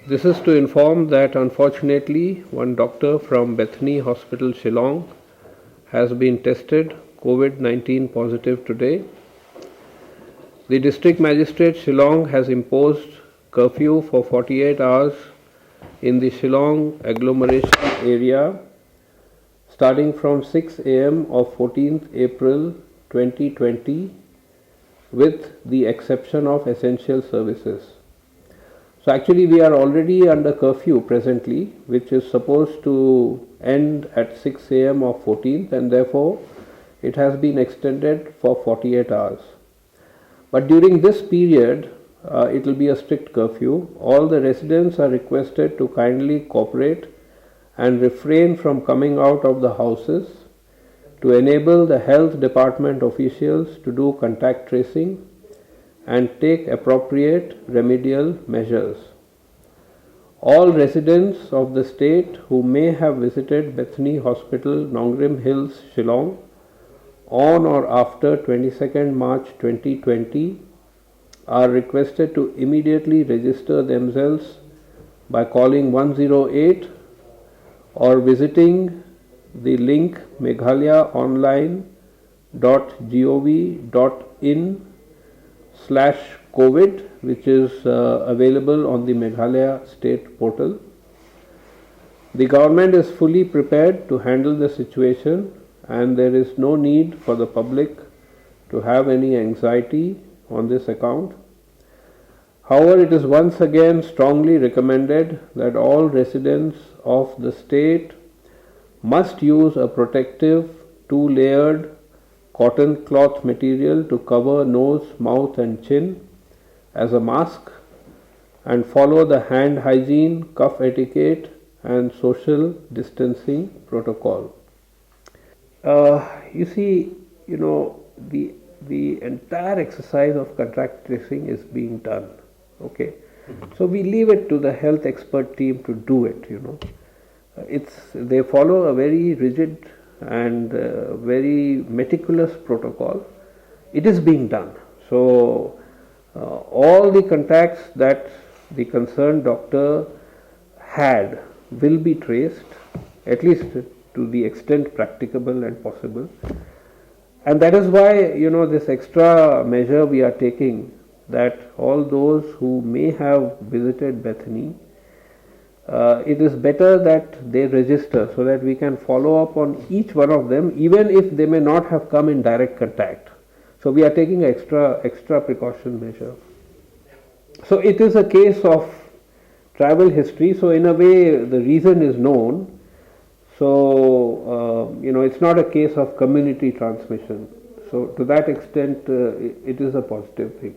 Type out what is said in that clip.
This is to inform that unfortunately one doctor from Bethany Hospital, Shillong has been tested COVID-19 positive today. The District Magistrate Shillong has imposed curfew for 48 hours in the Shillong agglomeration area starting from 6 am of 14th April 2020 with the exception of essential services. So actually we are already under curfew presently, which is supposed to end at 6 am of 14th, and therefore it has been extended for 48 hours. But during this period, it will be a strict curfew. All the residents are requested to kindly cooperate and refrain from coming out of the houses to enable the health department officials to do contact tracing and take appropriate remedial measures. All residents of the state who may have visited Bethany Hospital, Nongrim Hills, Shillong on or after 22nd March 2020 are requested to immediately register themselves by calling 108 or visiting the link meghalayaonline.gov.in/COVID, which is available on the Meghalaya state portal. The government is fully prepared to handle the situation, and there is no need for the public to have any anxiety on this account. However, it is once again strongly recommended that all residents of the state must use a protective 2-layered cotton cloth material to cover nose, mouth and chin as a mask, and follow the hand hygiene, cough etiquette and social distancing protocol. You see, the entire exercise of contact tracing is being done. Okay, so we leave it to the health expert team to do it. They follow a very rigid and very meticulous protocol. It is being done. So all the contacts that the concerned doctor had will be traced, at least to the extent practicable and possible. And that is why, this extra measure we are taking, that all those who may have visited Bethany, it is better that they register so that we can follow up on each one of them, even if they may not have come in direct contact. So we are taking an extra precaution measure. So it is a case of travel history. So in a way, the reason is known. So, it's not a case of community transmission. So to that extent, it is a positive thing.